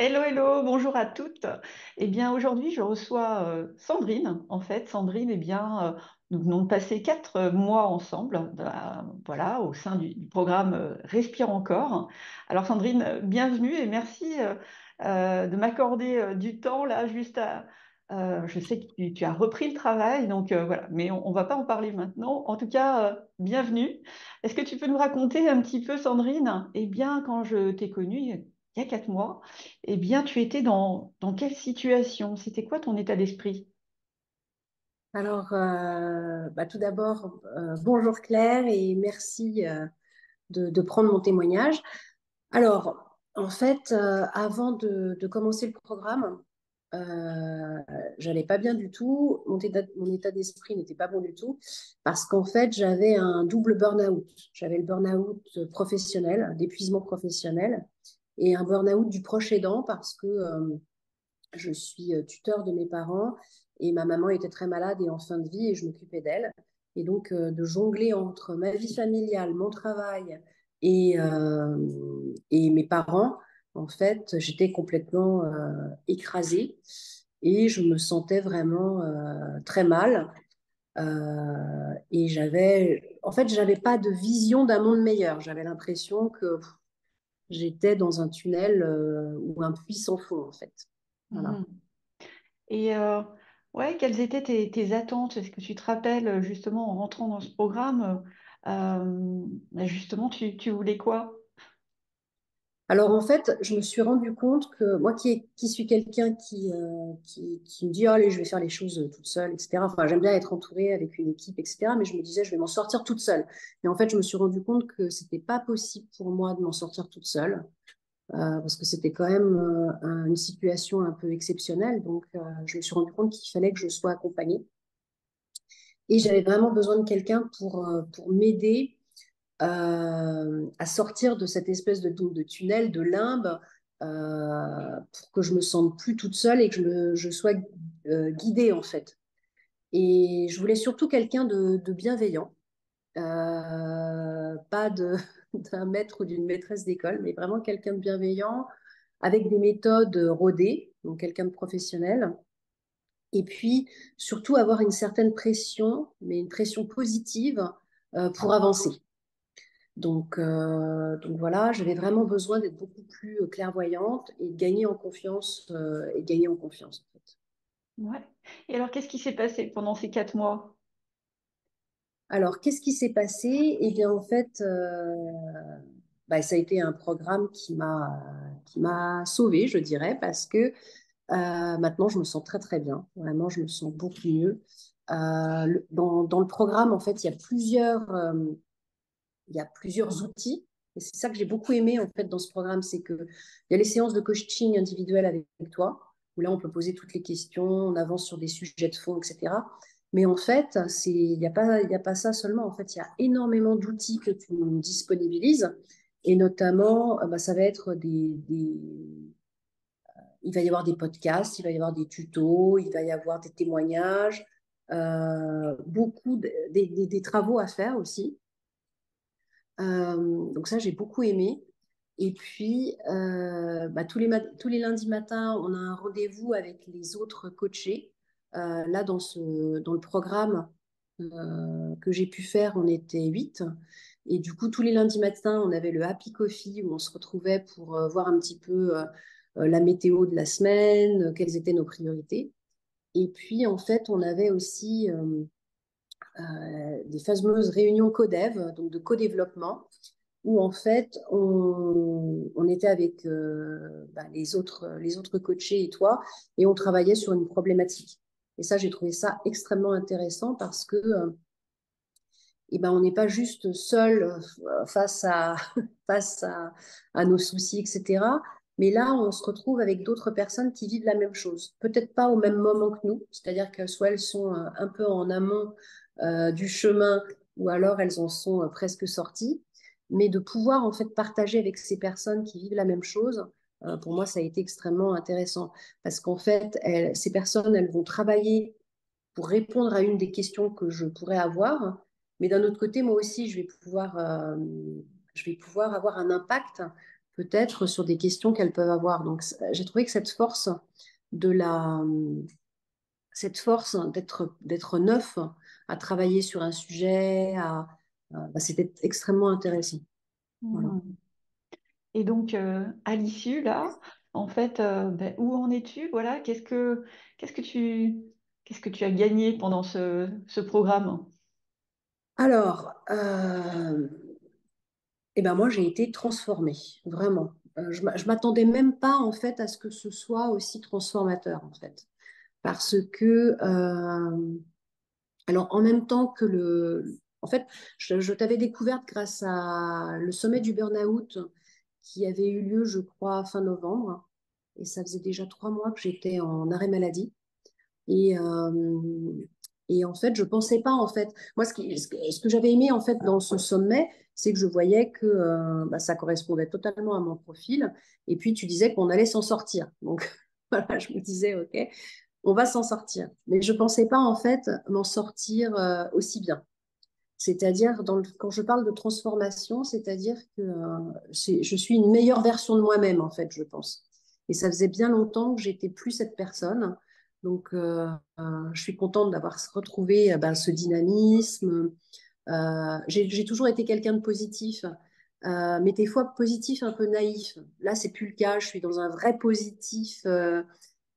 Hello, hello, bonjour à toutes. Eh bien, aujourd'hui, je reçois Sandrine. En fait, Sandrine, nous venons de passer 4 mois ensemble, voilà, au sein du programme Respire encore. Alors, Sandrine, bienvenue et merci de m'accorder du temps là, je sais que tu as repris le travail, donc voilà, mais on ne va pas en parler maintenant. En tout cas, bienvenue. Est-ce que tu peux nous raconter un petit peu, Sandrine, eh bien, quand je t'ai connue il y a 4 mois? Eh bien, tu étais dans quelle situation? C'était quoi ton état d'esprit? Alors, tout d'abord, bonjour Claire et merci de prendre mon témoignage. Alors, en fait, avant de commencer le programme, j'allais pas bien du tout. Mon état d'esprit n'était pas bon du tout parce qu'en fait, j'avais un double burn-out. J'avais le burn-out professionnel, d'épuisement professionnel, et un burn-out du proche aidant parce que je suis tuteur de mes parents et ma maman était très malade et en fin de vie et je m'occupais d'elle. Et donc, de jongler entre ma vie familiale, mon travail et mes parents, en fait, j'étais complètement écrasée et je me sentais vraiment très mal. Et j'avais pas de vision d'un monde meilleur. J'avais l'impression que j'étais dans un tunnel ou un puits sans fond, en fait. Voilà. Mhm. Et ouais, quelles étaient tes attentes? Est-ce que tu te rappelles justement en rentrant dans ce programme, justement, tu voulais quoi? Alors en fait, je me suis rendu compte que moi qui suis quelqu'un qui me dit, oh, allez, je vais faire les choses toute seule, etc. Enfin, j'aime bien être entourée avec une équipe, etc. Mais je me disais, je vais m'en sortir toute seule. Et en fait, je me suis rendu compte que c'était pas possible pour moi de m'en sortir toute seule, parce que c'était quand même une situation un peu exceptionnelle. Donc, je me suis rendu compte qu'il fallait que je sois accompagnée. Et j'avais vraiment besoin de quelqu'un pour m'aider à sortir de cette espèce de tunnel, de limbe, pour que je me sente plus toute seule et que je sois guidée en fait. Et je voulais surtout quelqu'un de bienveillant, pas d'un maître ou d'une maîtresse d'école, mais vraiment quelqu'un de bienveillant avec des méthodes rodées, donc quelqu'un de professionnel. Et puis surtout avoir une certaine pression, mais une pression positive pour avancer. Donc voilà, j'avais vraiment besoin d'être beaucoup plus clairvoyante et de gagner en confiance et gagner en confiance en fait. Ouais. Et alors, qu'est-ce qui s'est passé pendant ces 4 mois? Alors, qu'est-ce qui s'est passé? Eh bien, en fait, ça a été un programme qui m'a sauvée, je dirais, parce que maintenant, je me sens très, très bien. Vraiment, je me sens beaucoup mieux. Dans le programme, en fait, il y a plusieurs outils. Et c'est ça que j'ai beaucoup aimé en fait dans ce programme, c'est que il y a les séances de coaching individuel avec toi, où là on peut poser toutes les questions, on avance sur des sujets de fond, etc. Mais en fait, il y a pas ça seulement. En fait, il y a énormément d'outils que tu disponibilises, et notamment, ça va être il va y avoir des podcasts, il va y avoir des tutos, il va y avoir des témoignages, beaucoup des travaux à faire aussi. Donc ça, j'ai beaucoup aimé. Et puis, tous les lundis matins, on a un rendez-vous avec les autres coachés. Là, dans le programme que j'ai pu faire, on était 8. Et du coup, tous les lundis matins, on avait le Happy Coffee où on se retrouvait pour voir un petit peu la météo de la semaine, quelles étaient nos priorités. Et puis, en fait, on avait aussi des fameuses réunions codev, donc de co-développement, où en fait on était avec les autres coachés et toi, et on travaillait sur une problématique. Et ça, j'ai trouvé ça extrêmement intéressant parce que on n'est pas juste seul face à, face à nos soucis, etc. Mais là, on se retrouve avec d'autres personnes qui vivent la même chose. Peut-être pas au même moment que nous, c'est-à-dire que soit elles sont un peu en amont du chemin, ou alors elles en sont presque sorties. Mais de pouvoir en fait partager avec ces personnes qui vivent la même chose, pour moi, ça a été extrêmement intéressant. Parce qu'en fait, ces personnes, elles vont travailler pour répondre à une des questions que je pourrais avoir. Mais d'un autre côté, moi aussi, je vais pouvoir avoir un impact peut-être sur des questions qu'elles peuvent avoir. Donc, j'ai trouvé que de la, cette force d'être neuf à travailler sur un sujet, bah, c'était extrêmement intéressant. Voilà. Mhm. Et donc, à l'issue, là, en fait, ben, où en es-tu? Voilà, qu'est-ce que qu'est-ce que tu as gagné pendant ce programme? Alors, eh ben moi, j'ai été transformée, vraiment. Je m'attendais même pas, en fait, à ce que ce soit aussi transformateur, en fait. Parce que, alors, en même temps que En fait, je t'avais découverte grâce à le sommet du burn-out qui avait eu lieu, je crois, fin novembre. Et ça faisait déjà 3 mois que j'étais en arrêt maladie. Et, en fait, je pensais pas, en fait. Moi, ce que j'avais aimé, en fait, dans ce sommet, c'est que je voyais que bah, ça correspondait totalement à mon profil. Et puis, tu disais qu'on allait s'en sortir. Donc, voilà, je me disais, OK, on va s'en sortir. Mais je pensais pas, en fait, m'en sortir aussi bien. C'est-à-dire, quand je parle de transformation, c'est-à-dire que je suis une meilleure version de moi-même, en fait, je pense. Et ça faisait bien longtemps que j'étais plus cette personne. Donc, je suis contente d'avoir retrouvé ben, ce dynamisme. J'ai toujours été quelqu'un de positif, mais des fois positif un peu naïf. Là, c'est plus le cas. Je suis dans un vrai positif,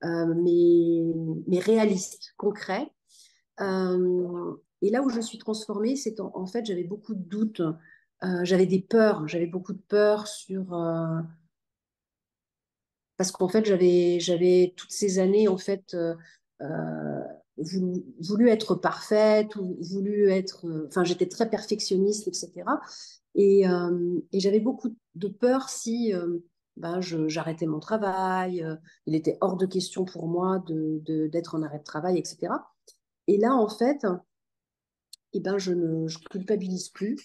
mais réaliste, concret. Et là où je suis transformée, c'est en fait, j'avais beaucoup de doutes, j'avais des peurs, j'avais beaucoup de peurs parce qu'en fait, j'avais toutes ces années, en fait, voulu être parfaite, ou voulu être, enfin, j'étais très perfectionniste, etc. Et j'avais beaucoup de peur si ben, j'arrêtais mon travail, il était hors de question pour moi d'être en arrêt de travail, etc. Et là, en fait, eh ben, je culpabilise plus.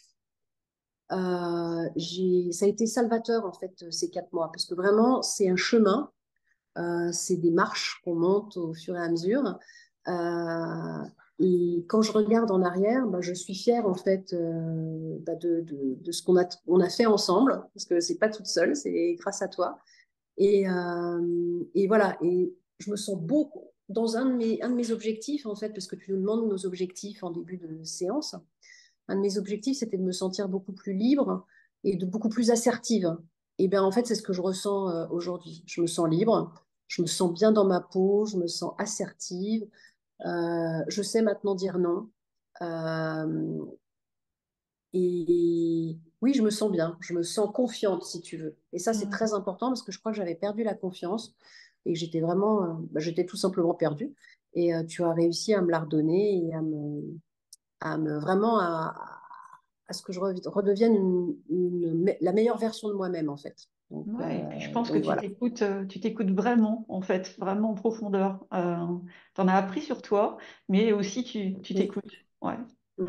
Ça a été salvateur, en fait, ces 4 mois, parce que vraiment, c'est un chemin, c'est des marches qu'on monte au fur et à mesure. Euh, et quand je regarde en arrière, bah, je suis fière, en fait, bah, de ce on a fait ensemble, parce que c'est pas toute seule, c'est grâce à toi. Et voilà, et je me sens beaucoup dans un de mes objectifs, en fait, parce que tu nous demandes nos objectifs en début de séance. Un de mes objectifs, c'était de me sentir beaucoup plus libre et beaucoup plus assertive. Et bien, en fait, c'est ce que je ressens aujourd'hui. Je me sens libre, je me sens bien dans ma peau, je me sens assertive. Je sais maintenant dire non. Euh, et oui, je me sens bien, je me sens confiante, si tu veux. Et ça, c'est très important parce que je crois que j'avais perdu la confiance et que j'étais vraiment, bah, j'étais tout simplement perdue. Et tu as réussi à me la redonner et vraiment à ce que je redevienne la meilleure version de moi-même, en fait. Ouais, et puis je pense que Donc voilà. tu t'écoutes vraiment, en fait, vraiment en profondeur. Tu en as appris sur toi, mais aussi tu Oui. t'écoutes. Ouais. Mm.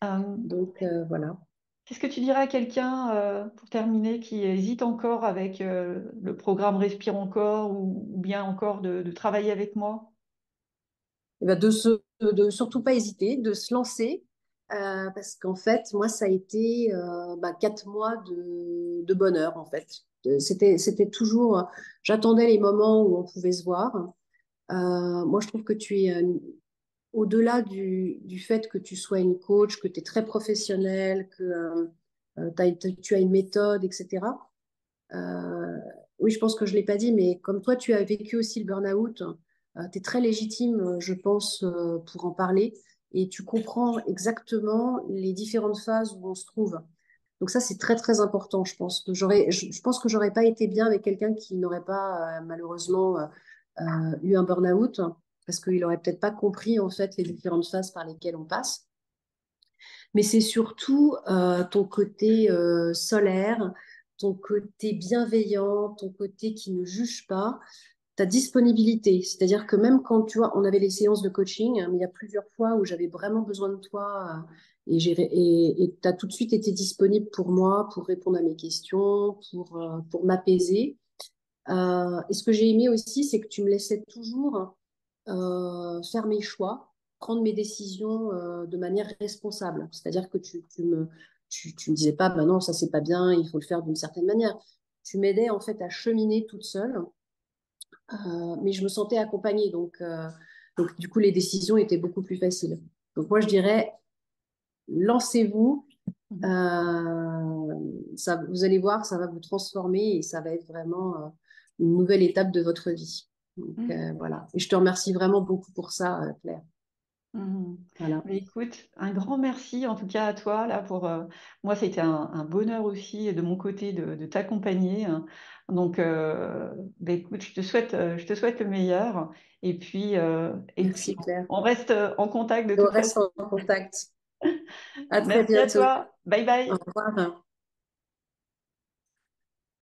Euh, Donc voilà. Qu'est-ce que tu dirais à quelqu'un, pour terminer, qui hésite encore avec le programme Respire encore ou bien encore de travailler avec moi? Et ben de surtout pas hésiter, de se lancer, parce qu'en fait, moi, ça a été bah, 4 mois de bonheur, en fait. C'était toujours, j'attendais les moments où on pouvait se voir. Moi, je trouve que tu es au-delà du fait que tu sois une coach, que tu es très professionnelle, que tu as une méthode, etc. Euh, oui, je pense que je ne l'ai pas dit, mais comme toi, tu as vécu aussi le burn-out, tu es très légitime, je pense, pour en parler. Et tu comprends exactement les différentes phases où on se trouve. Donc ça, c'est très, très important. Je pense que j'aurais pas été bien avec quelqu'un qui n'aurait pas, malheureusement, eu un burn-out, parce qu'il aurait peut-être pas compris, en fait, les différentes phases par lesquelles on passe. Mais c'est surtout ton côté solaire, ton côté bienveillant, ton côté qui ne juge pas, ta disponibilité. C'est-à-dire que même quand tu vois, on avait les séances de coaching, hein, mais il y a plusieurs fois où j'avais vraiment besoin de toi et tu as tout de suite été disponible pour moi, pour répondre à mes questions, pour m'apaiser. Et ce que j'ai aimé aussi, c'est que tu me laissais toujours faire mes choix, prendre mes décisions de manière responsable. C'est-à-dire que tu me disais pas, bah non, ça c'est pas bien, il faut le faire d'une certaine manière. tu m'aidais en fait à cheminer toute seule, mais je me sentais accompagnée. Donc, du coup, les décisions étaient beaucoup plus faciles. Donc, moi, je dirais, lancez-vous. Mhm. Ça, vous allez voir, ça va vous transformer et ça va être vraiment une nouvelle étape de votre vie. Donc, Mhm. voilà. Et je te remercie vraiment beaucoup pour ça, Claire. Mhm. Voilà. Mais écoute, un grand merci en tout cas à toi là pour moi c'était un bonheur aussi de mon côté de t'accompagner, hein. Donc bah, écoute, je te souhaite le meilleur et Merci, puis Claire. on reste en contact de Et on toute reste façon. en contact. À très Merci à bientôt. toi. Bye Au bye. revoir.